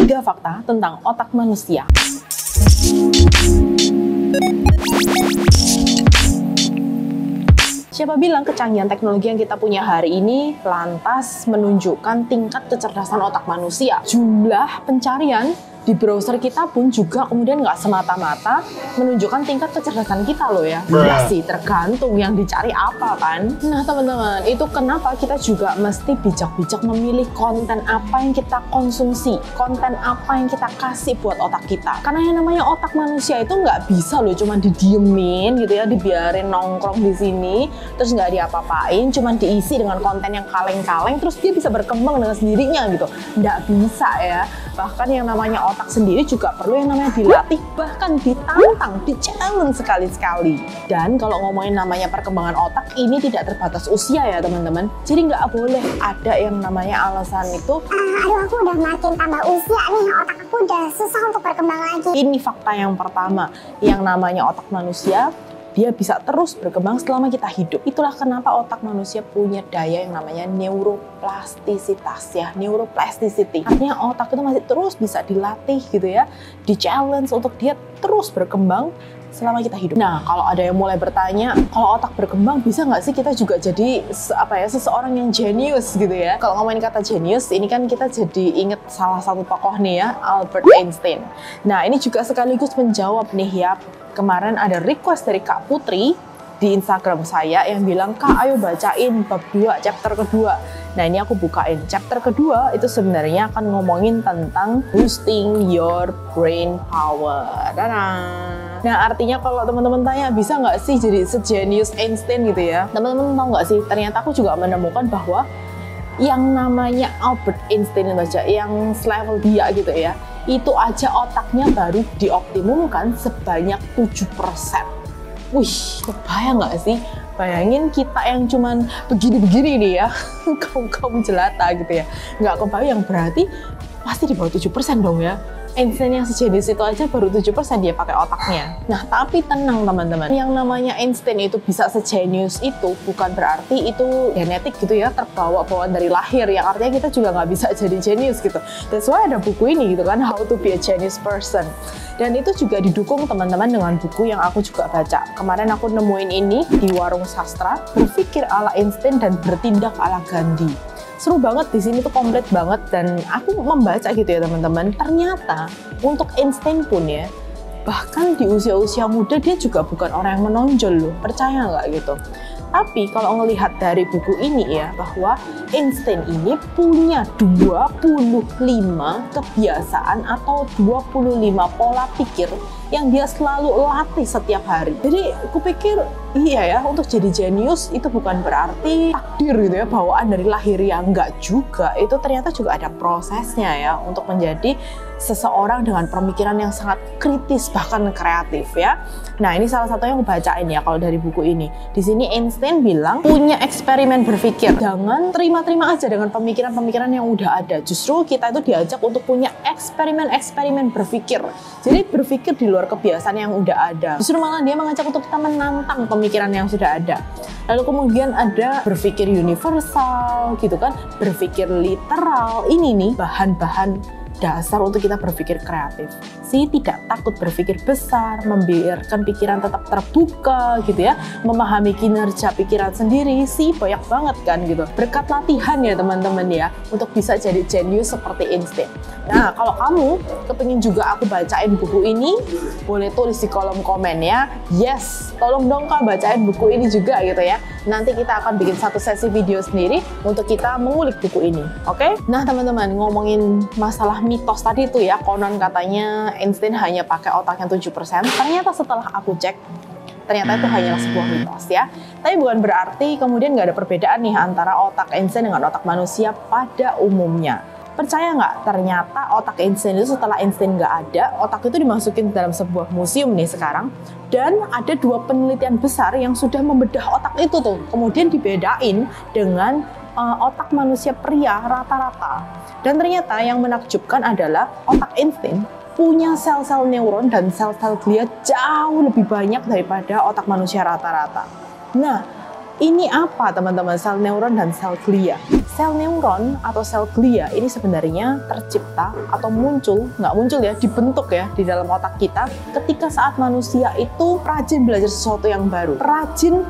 3 fakta tentang otak manusia. Siapa bilang kecanggihan teknologi yang kita punya hari ini lantas menunjukkan tingkat kecerdasan otak manusia? Jumlah pencarian di browser kita pun juga kemudian nggak semata-mata menunjukkan tingkat kecerdasan kita loh ya. Ya sih, tergantung yang dicari apa kan. Nah teman-teman, itu kenapa kita juga mesti bijak-bijak memilih konten apa yang kita konsumsi, konten apa yang kita kasih buat otak kita. Karena yang namanya otak manusia itu nggak bisa loh cuma didiemin gitu ya, dibiarin nongkrong di sini, terus nggak diapa-apain, cuma diisi dengan konten yang kaleng-kaleng, terus dia bisa berkembang dengan sendirinya gitu. Nggak bisa ya. Bahkan yang namanya otak sendiri juga perlu yang namanya dilatih, bahkan ditantang, di-challenge sekali-sekali. Dan kalau ngomongin namanya perkembangan otak, ini tidak terbatas usia ya teman-teman. Jadi nggak boleh ada yang namanya alasan itu, aduh aku udah makin tambah usia nih, otak aku udah susah untuk berkembang lagi. Ini fakta yang pertama, yang namanya otak manusia, dia bisa terus berkembang selama kita hidup. Itulah kenapa otak manusia punya daya yang namanya neuroplastisitas ya, neuroplasticity. Artinya otak itu masih terus bisa dilatih gitu ya, di-challenge untuk dia terus berkembang selama kita hidup. Nah, kalau ada yang mulai bertanya, kalau otak berkembang bisa nggak sih kita juga jadi seseorang yang jenius gitu ya? Kalau ngomongin kata jenius, ini kan kita jadi inget salah satu tokoh nih ya, Albert Einstein. Nah, ini juga sekaligus menjawab nih ya, kemarin ada request dari Kak Putri di Instagram saya yang bilang, Kak ayo bacain bab 2 chapter kedua. Nah ini aku bukain. Chapter kedua itu sebenarnya akan ngomongin tentang boosting your brain power. Nah artinya kalau teman-teman tanya bisa nggak sih jadi sejenius Einstein gitu ya, teman-teman tahu nggak sih, ternyata aku juga menemukan bahwa yang namanya Albert Einstein itu aja, yang selevel dia gitu ya, itu aja otaknya baru dioptimumkan sebanyak 7%. Wih, kebayang nggak sih? Bayangin kita yang cuman begini-begini nih ya, kaum jelata gitu ya. Nggak kebayang, berarti pasti di bawah 7% dong ya. Einstein yang sejenis itu aja baru 7% dia pakai otaknya. Nah, tapi tenang teman-teman. Yang namanya Einstein itu bisa sejenius itu bukan berarti itu genetik gitu ya, terbawa bawaan dari lahir. Yang artinya kita juga nggak bisa jadi jenius gitu. That's why ada buku ini gitu kan, How to be a Genius Person. Dan itu juga didukung teman-teman dengan buku yang aku juga baca. Kemarin aku nemuin ini di warung sastra, Berpikir ala Einstein dan Bertindak ala Gandhi. Seru banget, di sini tuh komplit banget, dan aku membaca gitu ya teman-teman. Ternyata untuk Einstein pun ya, bahkan di usia-usia muda dia juga bukan orang yang menonjol loh, percaya nggak gitu. Tapi kalau ngelihat dari buku ini ya, bahwa Einstein ini punya 25 kebiasaan atau 25 pola pikir yang dia selalu latih setiap hari. Jadi aku pikir iya ya, untuk jadi jenius itu bukan berarti takdir gitu ya, bawaan dari lahir, ya enggak juga. Itu ternyata juga ada prosesnya ya untuk menjadi seseorang dengan pemikiran yang sangat kritis bahkan kreatif ya. Nah ini salah satu yang aku bacain ya kalau dari buku ini. Di sini Einstein bilang punya eksperimen berpikir. Jangan terima-terima aja dengan pemikiran-pemikiran yang udah ada. Justru kita itu diajak untuk punya eksperimen-eksperimen berpikir. Jadi berpikir di luar kebiasaan yang udah ada. Justru malah dia mengajak untuk kita menantang pemikiran yang sudah ada. Lalu kemudian ada berpikir universal gitu kan, berpikir literal. Ini nih bahan-bahan dasar untuk kita berpikir kreatif. Si tidak takut berpikir besar, membiarkan pikiran tetap terbuka gitu ya, memahami kinerja pikiran sendiri. Si banyak banget kan gitu. Berkat latihan ya teman-teman ya, untuk bisa jadi jenius seperti Einstein. Nah kalau kamu kepingin juga aku bacain buku ini, boleh tulis di kolom komen ya. Yes, tolong dong Kak bacain buku ini juga gitu ya. Nanti kita akan bikin satu sesi video sendiri untuk kita mengulik buku ini. Oke? Nah teman-teman, ngomongin masalah mitos tadi tuh ya, konon katanya Einstein hanya pakai otaknya 7%. Ternyata setelah aku cek, ternyata itu hanyalah sebuah mitos ya. Tapi bukan berarti kemudian nggak ada perbedaan nih antara otak Einstein dengan otak manusia pada umumnya. Percaya nggak? Ternyata otak Einstein itu setelah Einstein nggak ada, otak itu dimasukin dalam sebuah museum nih sekarang. Dan ada 2 penelitian besar yang sudah membedah otak itu tuh. Kemudian dibedain dengan otak manusia pria rata-rata. Dan ternyata yang menakjubkan adalah otak Einstein punya sel-sel neuron dan sel-sel glia jauh lebih banyak daripada otak manusia rata-rata. Nah, Ini apa teman-teman sel neuron dan sel glia? Sel neuron atau sel glia ini sebenarnya tercipta atau dibentuk ya di dalam otak kita ketika saat manusia itu rajin belajar sesuatu yang baru, rajin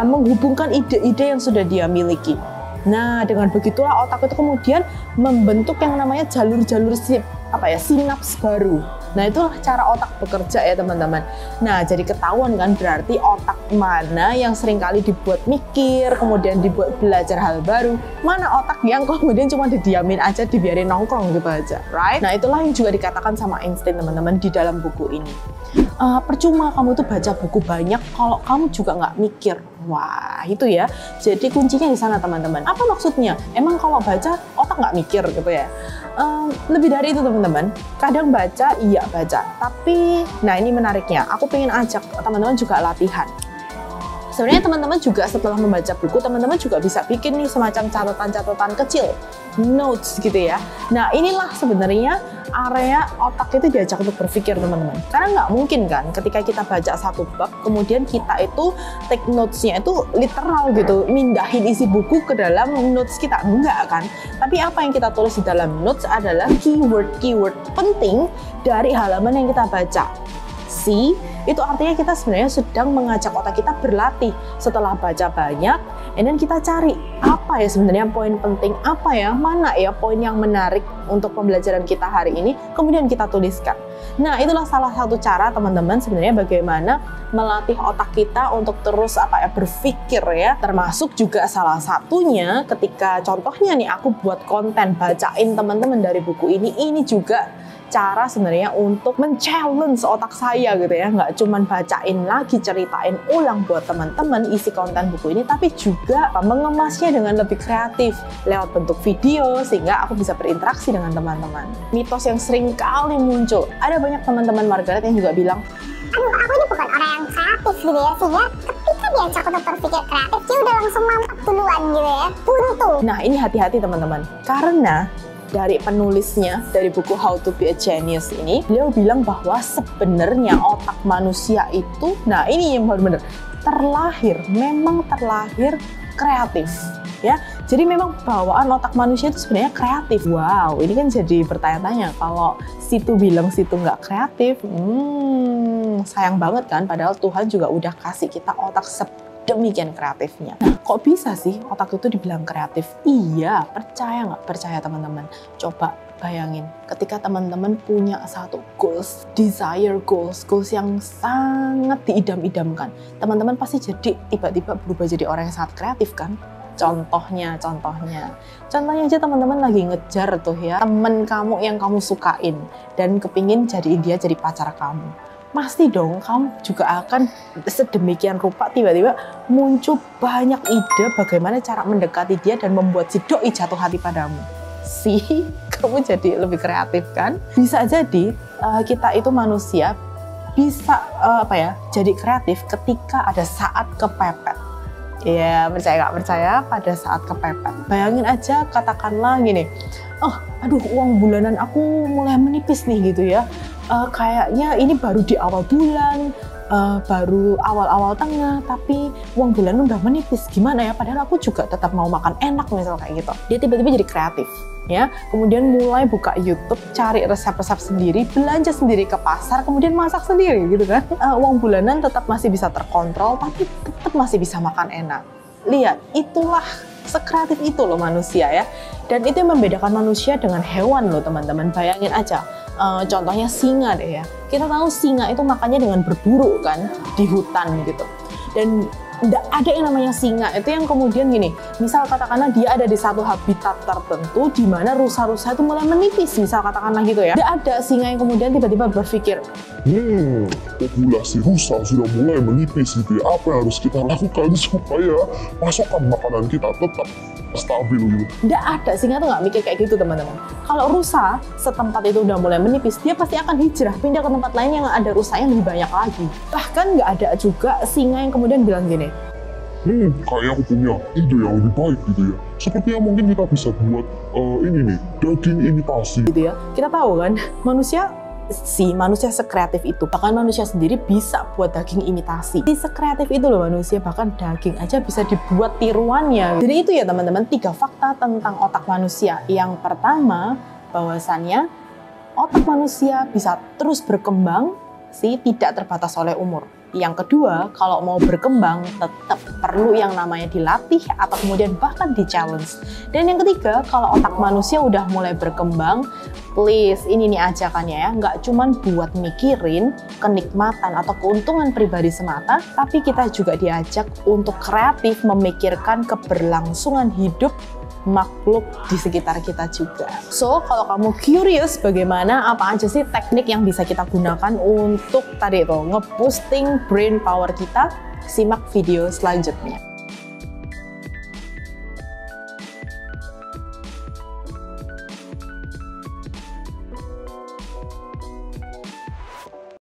menghubungkan ide-ide yang sudah dia miliki. Nah, dengan begitulah otak itu kemudian membentuk yang namanya jalur-jalur sinaps baru. Nah, itulah cara otak bekerja ya teman-teman. Nah, jadi ketahuan kan berarti otak mana yang seringkali dibuat mikir, kemudian dibuat belajar hal baru, mana otak yang kemudian cuma didiamin aja, dibiarin nongkrong gitu aja, right? Nah, itulah yang juga dikatakan sama Einstein teman-teman di dalam buku ini. Percuma kamu tuh baca buku banyak kalau kamu juga nggak mikir. Wah, itu ya. Jadi kuncinya di sana teman-teman. Apa maksudnya? Emang kalau baca otak nggak mikir gitu ya? Lebih dari itu teman-teman. Kadang baca, iya baca. Tapi, nah ini menariknya. Aku pengen ajak teman-teman juga latihan. Sebenarnya teman-teman juga setelah membaca buku, teman-teman juga bisa bikin nih semacam catatan-catatan kecil, notes gitu ya. Nah inilah sebenarnya area otak itu diajak untuk berpikir teman-teman. Karena nggak mungkin kan ketika kita baca satu bab, kemudian kita itu take notes-nya itu literal gitu, mindahin isi buku ke dalam notes kita. Enggak kan. Tapi apa yang kita tulis di dalam notes adalah keyword-keyword penting dari halaman yang kita baca. Itu artinya kita sebenarnya sedang mengajak otak kita berlatih. Setelah baca banyak, dan kita cari apa ya sebenarnya poin penting, mana ya poin yang menarik untuk pembelajaran kita hari ini, kemudian kita tuliskan. Nah, itulah salah satu cara teman-teman sebenarnya bagaimana melatih otak kita untuk terus berpikir ya. Termasuk juga salah satunya ketika contohnya nih aku buat konten bacain teman-teman dari buku ini juga cara sebenarnya untuk men-challenge otak saya gitu ya, nggak cuman bacain lagi, ceritain ulang buat teman-teman isi konten buku ini, tapi juga mengemasnya dengan lebih kreatif lewat bentuk video sehingga aku bisa berinteraksi dengan teman-teman. Mitos yang sering kali muncul, ada banyak teman-teman Margaret yang juga bilang, aduh aku ini bukan orang yang kreatif gitu ya, sehingga ketika diajak untuk berpikir kreatif dia udah langsung mantap duluan gitu ya, buntu. Nah ini hati-hati teman-teman, karena dari penulisnya dari buku How to Be a Genius ini, beliau bilang bahwa sebenarnya otak manusia itu, nah ini yang benar-benar memang terlahir kreatif ya. Jadi memang bawaan otak manusia itu sebenarnya kreatif. Wow, ini kan jadi bertanya-tanya kalau situ bilang situ nggak kreatif, sayang banget kan, padahal Tuhan juga udah kasih kita otak demikian kreatifnya. Nah, kok bisa sih otak itu dibilang kreatif? Iya, percaya nggak percaya teman-teman? Coba bayangin, ketika teman-teman punya satu goals yang sangat diidam-idamkan, teman-teman pasti jadi tiba-tiba berubah jadi orang yang sangat kreatif kan? Contohnya aja teman-teman lagi ngejar tuh ya temen kamu yang kamu sukain dan kepingin jadiin dia jadi pacar kamu. Pasti dong kamu juga akan sedemikian rupa tiba-tiba muncul banyak ide bagaimana cara mendekati dia dan membuat si doi jatuh hati padamu. Kamu jadi lebih kreatif kan? Bisa jadi kita itu manusia bisa jadi kreatif ketika ada saat kepepet. Ya, percaya nggak percaya, pada saat kepepet. Bayangin aja, katakanlah gini, aduh uang bulanan aku mulai menipis nih gitu ya. Kayaknya ini baru di awal bulan, baru awal-awal tengah, tapi uang bulanan udah menipis. Gimana ya? Padahal aku juga tetap mau makan enak misal kayak gitu. Dia tiba-tiba jadi kreatif, ya. Kemudian mulai buka YouTube, cari resep-resep sendiri, belanja sendiri ke pasar, kemudian masak sendiri gitu kan. Uang bulanan tetap masih bisa terkontrol, tapi tetap masih bisa makan enak. Lihat, itulah sekreatif itu loh manusia ya. Dan itu yang membedakan manusia dengan hewan loh teman-teman. Bayangin aja. Contohnya singa deh ya. Kita tahu singa itu makannya dengan berburu kan di hutan gitu. Dan tidak ada yang namanya singa itu yang kemudian gini, misal katakanlah dia ada di satu habitat tertentu di mana rusa-rusa itu mulai menipis, misal katakanlah gitu ya. Tidak ada singa yang kemudian tiba-tiba berpikir, populasi rusa sudah mulai menipis gitu ya, apa yang harus kita lakukan supaya pasokan makanan kita tetap stabil gitu. Tidak ada, singa tuh nggak mikir kayak gitu teman-teman. Kalau rusa setempat itu udah mulai menipis, dia pasti akan hijrah pindah ke tempat lain yang ada rusa yang lebih banyak lagi. Bahkan nggak ada juga singa yang kemudian bilang gini, kayak aku punya ide yang lebih baik gitu ya. Sepertinya mungkin kita bisa buat ini nih, daging imitasi. Gitu ya. Kita tahu kan, manusia si manusia sekreatif itu. Bahkan manusia sendiri bisa buat daging imitasi. Si sekreatif itu loh manusia, bahkan daging aja bisa dibuat tiruannya. Jadi itu ya teman-teman, 3 fakta tentang otak manusia. Yang pertama, bahwasannya otak manusia bisa terus berkembang tidak terbatas oleh umur. Yang kedua, kalau mau berkembang tetap perlu yang namanya dilatih atau kemudian bahkan di-challenge. Dan yang ketiga, kalau otak manusia udah mulai berkembang, please, ini nih ajakannya ya, nggak cuman buat mikirin kenikmatan atau keuntungan pribadi semata, tapi kita juga diajak untuk kreatif memikirkan keberlangsungan hidup makhluk di sekitar kita juga. So, kalau kamu curious bagaimana apa aja sih teknik yang bisa kita gunakan untuk tadi itu nge-boosting brain power kita, simak video selanjutnya.